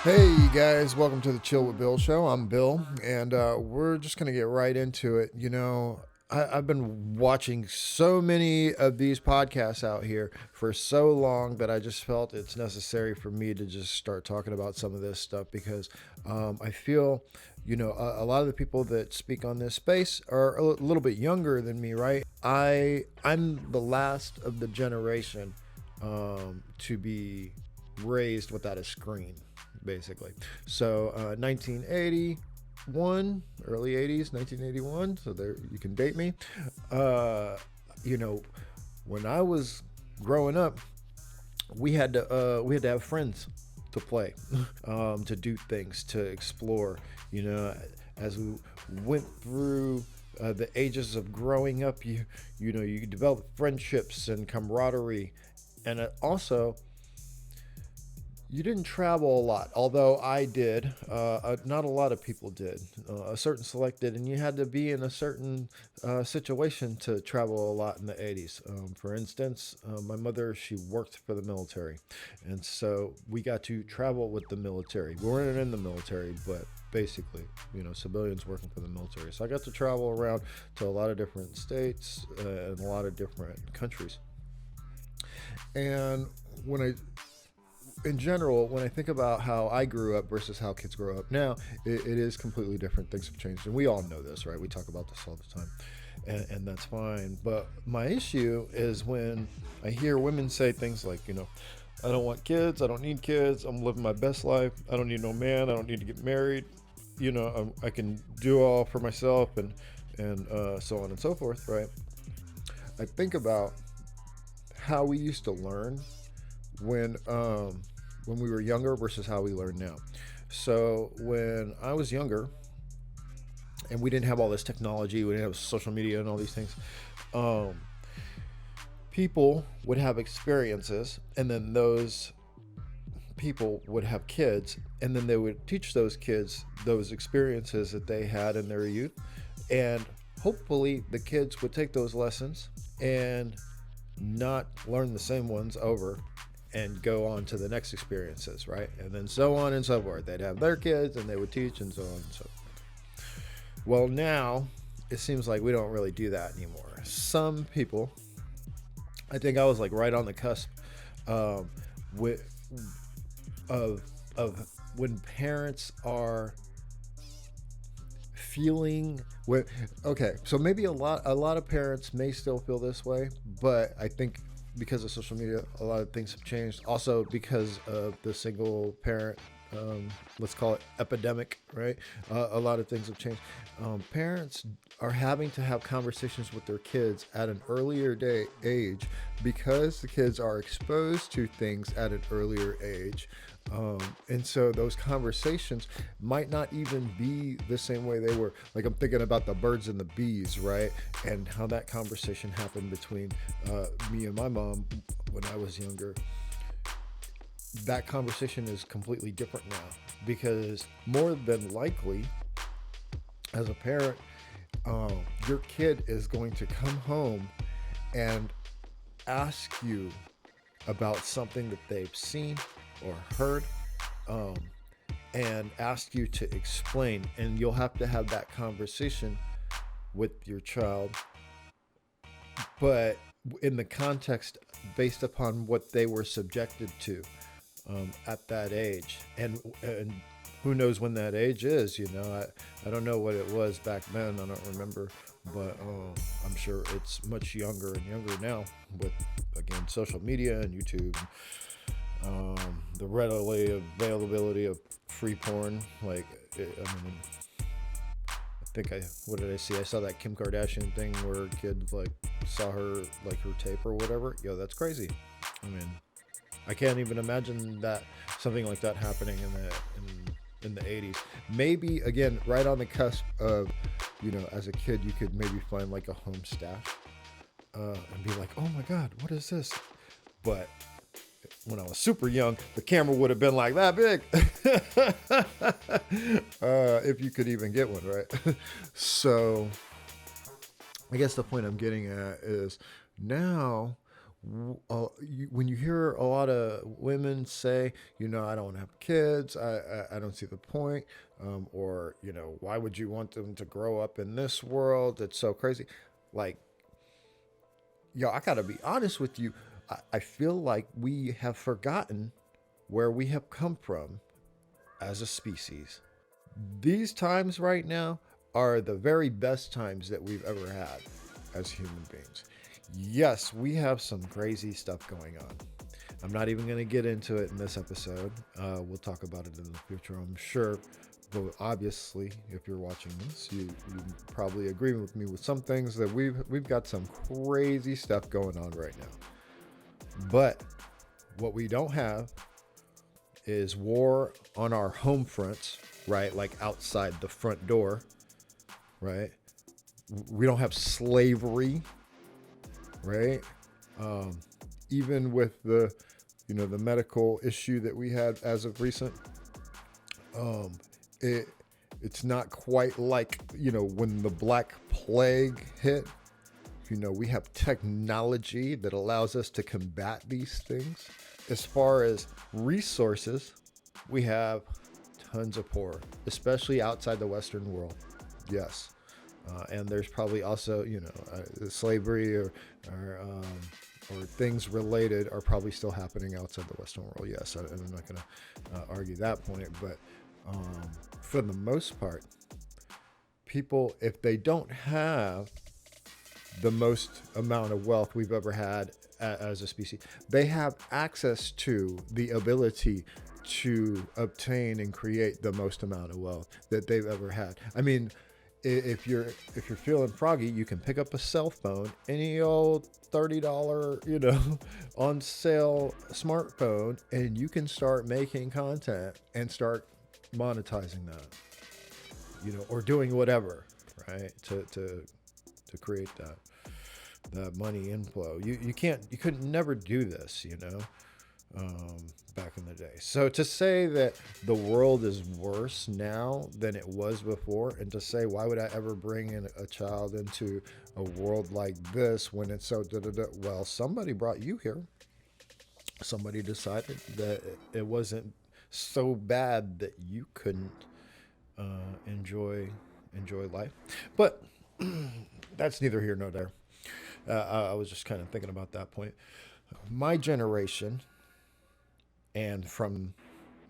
Hey you guys, welcome to the Chill with Bill show. I'm Bill, and we're just going to get right into it. I've been watching so many of these podcasts out here for so long that I just felt it's necessary for me to just start talking about some of this stuff because I feel, a lot of the people that speak on this space are a little bit younger than me, right? I'm the last of the generation to be raised without a screen, basically. So 1981, early 80s, 1981. So there, you can date me. Uh, you know, when I was growing up, we had to have friends to play, to do things, to explore. As we went through the ages of growing up, you develop friendships and camaraderie, and also you didn't travel a lot, although I did. Not a lot of people did. A certain select did, and you had to be in a certain situation to travel a lot in the 80s. For instance, my mother, she worked for the military, and so we got to travel with the military. We weren't in the military, but basically, civilians working for the military. So I got to travel around to a lot of different states and a lot of different countries. And when I in general, when I think about how I grew up versus how kids grow up now, it is completely different. Things have changed, and we all know this, right? We talk about this all the time, and that's fine. But my issue is when I hear women say things like, I don't want kids, I don't need kids, I'm living my best life, I don't need no man, I don't need to get married, I can do all for myself, and so on and so forth, right? I think about how we used to learn when when we were younger versus how we learn now. So when I was younger, and we didn't have all this technology, we didn't have social media and all these things. Um, People would have experiences, and then those people would have kids, and then they would teach those kids those experiences that they had in their youth, and hopefully the kids would take those lessons and not learn the same ones over and go on to the next experiences, right? And then so on and so forth. They'd have their kids and they would teach and so on and so forth. Well, now it seems like we don't really do that anymore. Some people, I think I was like right on the cusp um, with of when parents are feeling okay, so maybe a lot of parents may still feel this way, but I think because of social media a lot of things have changed, also because of the single parent, let's call it epidemic, right? A lot of things have changed. Parents are having to have conversations with their kids at an earlier age because the kids are exposed to things at an earlier age, and so those conversations might not even be the same way they were. Like, I'm thinking about the birds and the bees, right? And how that conversation happened between me and my mom when I was younger. That conversation is completely different now because more than likely, as a parent, your kid is going to come home and ask you about something that they've seen or heard, um, and ask you to explain. And you'll have to have that conversation with your child, but in the context based upon what they were subjected to at that age. And who knows when that age is, I don't know what it was back then, I don't remember, but I'm sure it's much younger and younger now with, again, social media and YouTube, the readily availability of free porn. Like, I mean, what did I see? I saw that Kim Kardashian thing where a kid like saw her, like, her tape or whatever. Yo, that's crazy. I mean, I can't even imagine that something like that happening in the 80s. Maybe, again, right on the cusp of, as a kid, you could maybe find like a home stash, and be like, oh my God, what is this? But when I was super young, the camera would have been like that big. If you could even get one, right? So I guess the point I'm getting at is now When you hear a lot of women say, I don't want to have kids, I don't see the point, or why would you want them to grow up in this world? It's so crazy. Like, I gotta be honest with you. I feel like we have forgotten where we have come from as a species. These times right now are the very best times that we've ever had as human beings. Yes, we have some crazy stuff going on. I'm not even going to get into it in this episode. We'll talk about it in the future, I'm sure. But obviously, if you're watching this, you probably agree with me with some things that we've got some crazy stuff going on right now. But what we don't have is war on our home fronts, right? Like outside the front door, right? We don't have slavery, right? Even with the medical issue that we had as of recent, it's not quite like when the Black Plague hit. We have technology that allows us to combat these things. As far as resources, we have tons of poor, especially outside the Western world. Yes. And there's probably also, slavery or things related are probably still happening outside the Western world. Yes, I'm not going to argue that point. But for the most part, people, if they don't have the most amount of wealth we've ever had as a species, they have access to the ability to obtain and create the most amount of wealth that they've ever had. I mean, if you're feeling froggy, you can pick up a cell phone, any old $30 on sale smartphone, and you can start making content and start monetizing that, or doing whatever, right, to create that money inflow. You could never do this, back in the day. So to say that the world is worse now than it was before, and to say, why would I ever bring in a child into a world like this when it's so well, somebody brought you here. Somebody decided that it wasn't so bad that you couldn't enjoy life. But that's neither here nor there. I was just kind of thinking about that point. My generation, and from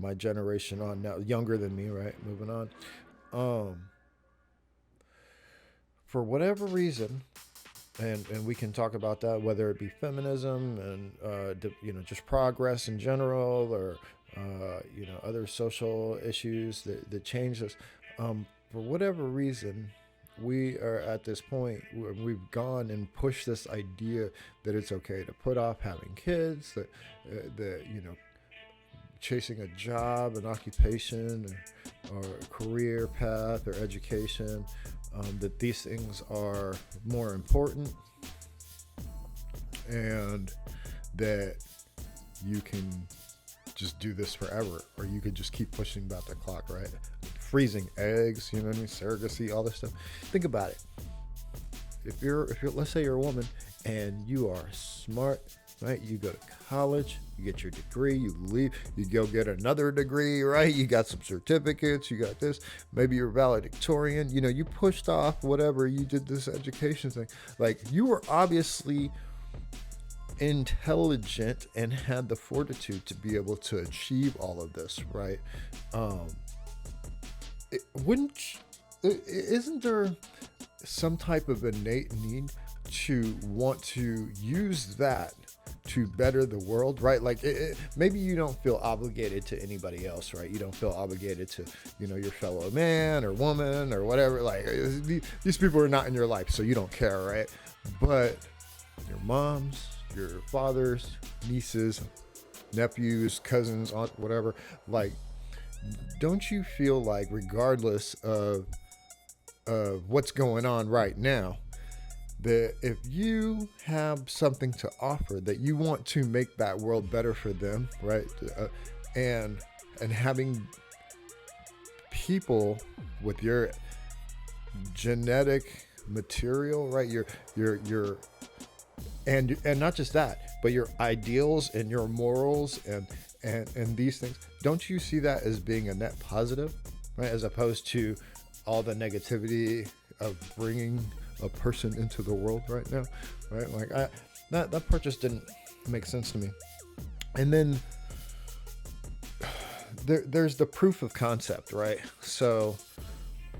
my generation on now, younger than me, right? Moving on. For whatever reason, and we can talk about that, whether it be feminism and just progress in general, or other social issues that change us. For whatever reason, we are at this point where we've gone and pushed this idea that it's okay to put off having kids, that chasing a job, an occupation, or a career path or education, that these things are more important, and that you can just do this forever, or you could just keep pushing back the clock, right? Freezing eggs, surrogacy, all this stuff. Think about it. If you're let's say you're a woman and you are smart, right? You go to college, you get your degree, you leave, you go get another degree, right? You got some certificates, you got this, maybe you're valedictorian, you pushed off whatever, you did this education thing. Like, you were obviously intelligent and had the fortitude to be able to achieve all of this, right? Isn't there some type of innate need to want to use that to better the world, right? Like, maybe you don't feel obligated to anybody else, right? You don't feel obligated to, your fellow man or woman or whatever. Like, these people are not in your life, so you don't care, right? But your moms, your fathers, nieces, nephews, cousins, aunt, whatever, like, don't you feel like, regardless of what's going on right now, that if you have something to offer, that you want to make that world better for them, right? And having people with your genetic material, right? Your And not just that, but your ideals and your morals and these things. Don't you see that as being a net positive, right? As opposed to all the negativity of bringing a person into the world right now, right? Like that part just didn't make sense to me. And then there's the proof of concept, right? So,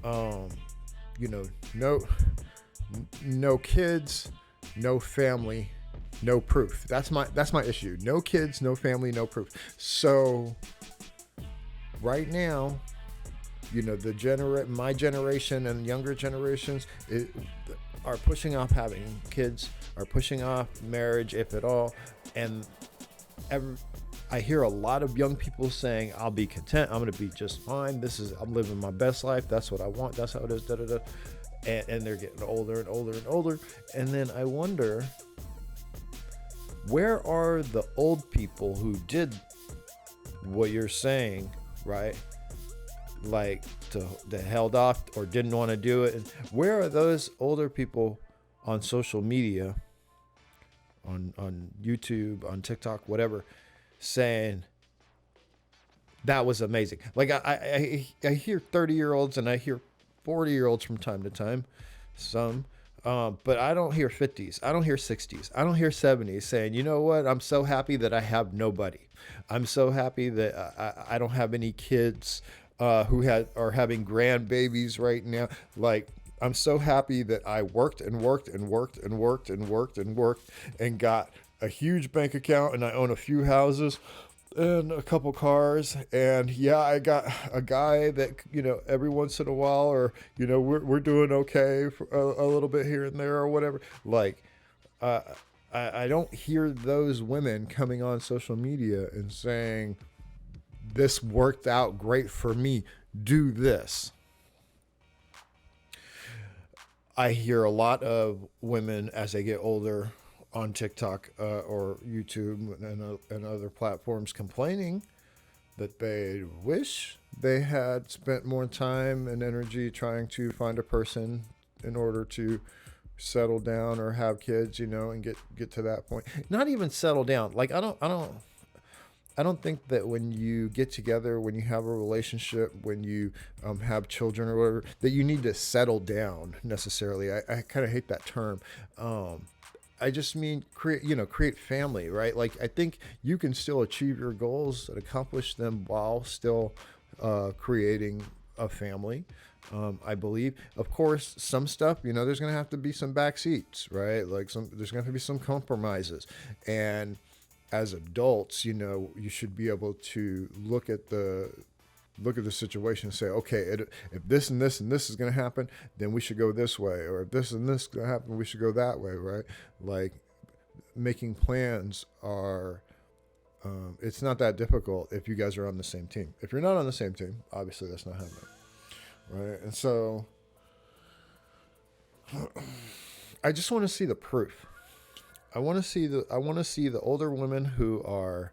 you know, no kids, no family, no proof. That's my issue. No kids, no family, no proof. So right now, you know, my generation and younger generations are pushing off having kids, are pushing off marriage, if at all. And I hear a lot of young people saying, I'll be content. I'm going to be just fine. I'm living my best life. That's what I want. That's how it is. Da, da, da. And they're getting older and older and older. And then I wonder, where are the old people who did what you're saying, right? Like they held off or didn't want to do it. And where are those older people on social media, on YouTube, on TikTok, whatever, saying that was amazing? Like I hear 30-year-olds and I hear 40-year-olds from time to time, but I don't hear 50s. I don't hear 60s. I don't hear 70s saying, you know what? I'm so happy that I have nobody. I'm so happy that I don't have any kids who are having grandbabies right now. Like, I'm so happy that I worked and worked and worked and worked and worked and worked and got a huge bank account, and I own a few houses and a couple cars, and yeah, I got a guy that, you know, every once in a while, or, you know, we're doing okay for a little bit here and there or whatever. Like, I don't hear those women coming on social media and saying, this worked out great for me, do this. I hear a lot of women as they get older on TikTok or YouTube and other platforms complaining that they wish they had spent more time and energy trying to find a person in order to settle down or have kids, you know, and get to that point. Not even settle down. Like, I don't think that when you get together, when you have a relationship, when you have children or whatever, that you need to settle down necessarily. I kind of hate that term. I just mean create family, right? Like, I think you can still achieve your goals and accomplish them while still creating a family. I believe, of course, some stuff, you know, there's going to have to be some back seats, right? Like there's going to have to be some compromises. And as adults, you know, you should be able to look at the situation and say, okay, if this and this and this is going to happen, then we should go this way. Or if this and this is going to happen, we should go that way, right? Like, making plans are, it's not that difficult if you guys are on the same team. If you're not on the same team, obviously that's not happening, right? And so I just want to see the proof. I want to see the older women who are,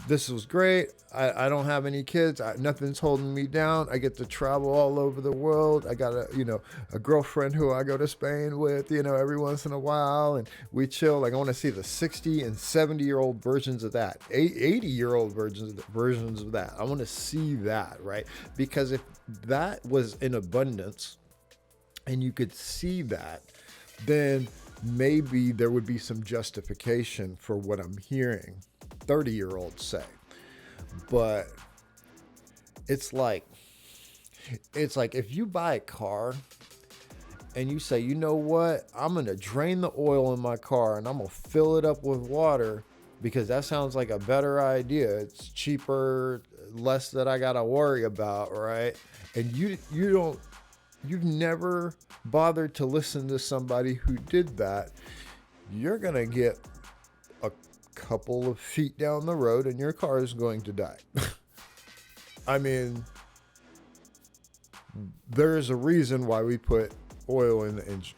this was great. I don't have any kids. Nothing's holding me down. I get to travel all over the world. I got a girlfriend who I go to Spain with, you know, every once in a while, and we chill. Like, I want to see the 60 and 70-year-old versions of that, 80-year-old versions of that. I want to see that, right? Because if that was in abundance and you could see that, then maybe there would be some justification for what I'm hearing 30-year-olds say. But it's like if you buy a car and you say, you know what, I'm going to drain the oil in my car and I'm going to fill it up with water because that sounds like a better idea. It's cheaper, less that I got to worry about, right? And you've never bothered to listen to somebody who did that, you're going to get a couple of feet down the road and your car is going to die. I mean, there's a reason why we put oil in the engine,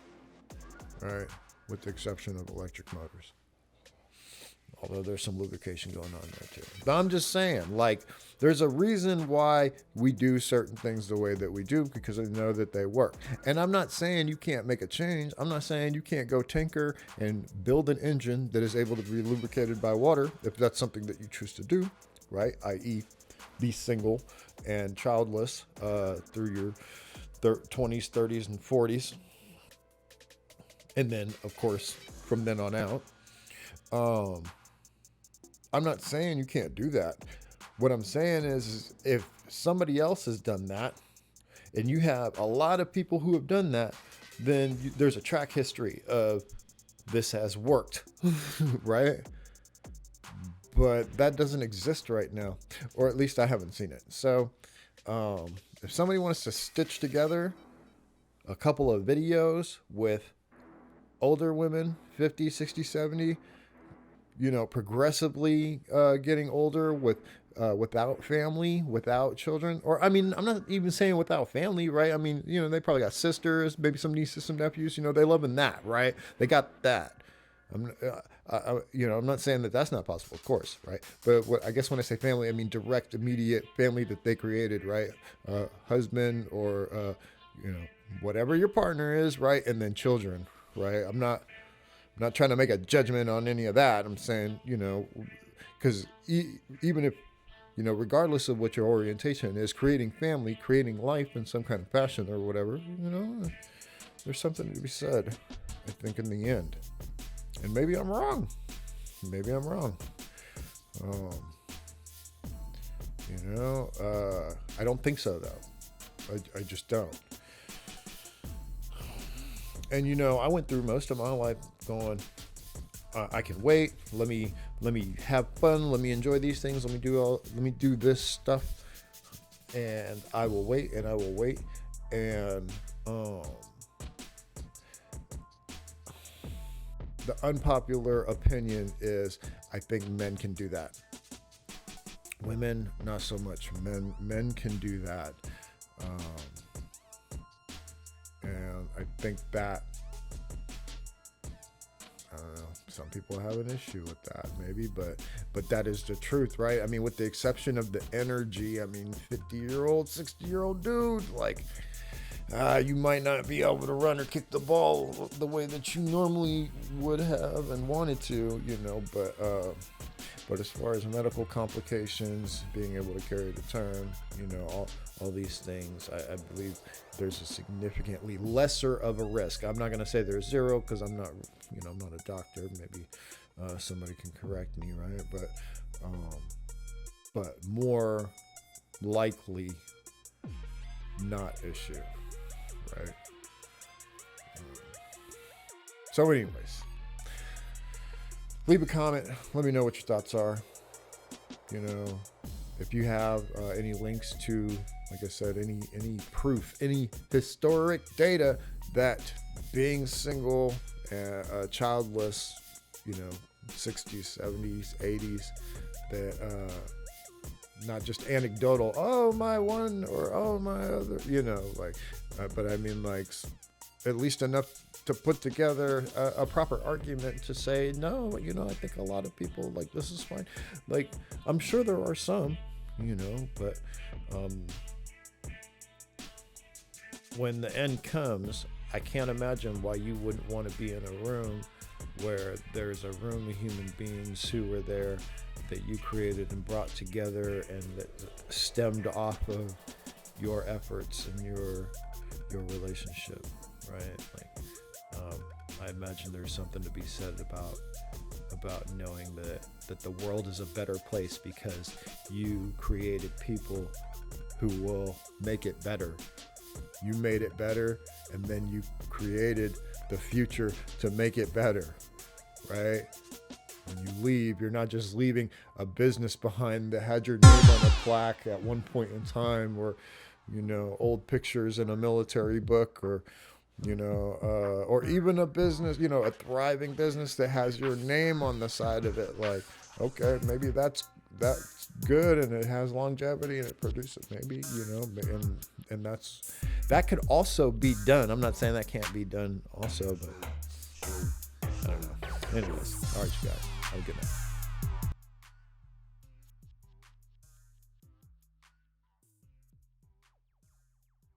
all right, with the exception of electric motors. Although there's some lubrication going on there too. But I'm just saying, like, there's a reason why we do certain things the way that we do, because I know that they work. And I'm not saying you can't make a change. I'm not saying you can't go tinker and build an engine that is able to be lubricated by water, if that's something that you choose to do, right? i.e. be single and childless through your 20s, 30s, and 40s. And then, of course, from then on out. I'm not saying you can't do that. What I'm saying is if somebody else has done that, and you have a lot of people who have done that, then there's a track history of this has worked, right? But that doesn't exist right now, or at least I haven't seen it. So if somebody wants to stitch together a couple of videos with older women, 50, 60, 70, progressively getting older without family, without children, or I'm not even saying without family, right? They probably got sisters, maybe some nieces, some nephews, they live in that, right? They got that. I'm not saying that that's not possible, of course, right? But I guess when I say family, I mean direct, immediate family that they created, right? Husband or, whatever your partner is, right? And then children, right? I'm not trying to make a judgment on any of that. I'm saying, because even if, regardless of what your orientation is, creating family, creating life in some kind of fashion or whatever, there's something to be said, I think, in the end. And maybe I'm wrong. I don't think so, though. I just don't. And I went through most of my life going, I can wait. Let me have fun. Let me enjoy these things. Let me do this stuff. And I will wait. And the unpopular opinion is I think men can do that. Women, not so much. Men can do that. And I think that, I don't know, some people have an issue with that maybe, but that is the truth, right? With the exception of the energy, 50-year-old, 60-year-old dude, like, you might not be able to run or kick the ball the way that you normally would have and wanted to, but as far as medical complications, being able to carry the term, all these things, I believe there's a significantly lesser of a risk. I'm not going to say there's zero, because I'm not a doctor. Maybe somebody can correct me, right? But more likely not issue, right? So anyways, leave a comment. Let me know what your thoughts are. If you have any links to, like I said, any proof, any historic data that being single, childless, 60s, 70s, 80s, that not just anecdotal, oh my one or oh my other, but at least enough to put together a proper argument to say, no, I think a lot of people, like, this is fine. Like, I'm sure there are some, but when the end comes, I can't imagine why you wouldn't want to be in a room where there's a room of human beings who were there that you created and brought together and that stemmed off of your efforts and your relationship, right? I imagine there's something to be said about knowing that the world is a better place because you created people who will make it better. You made it better, and then you created the future to make it better, right? When you leave, you're not just leaving a business behind that had your name on a plaque at one point in time, or old pictures in a military book, or even a business, a thriving business that has your name on the side of it. Like, okay, maybe that's good and it has longevity and it produces, maybe, and that could also be done. I'm not saying that can't be done also, but I don't know. Anyways, all right, you guys, have a good night.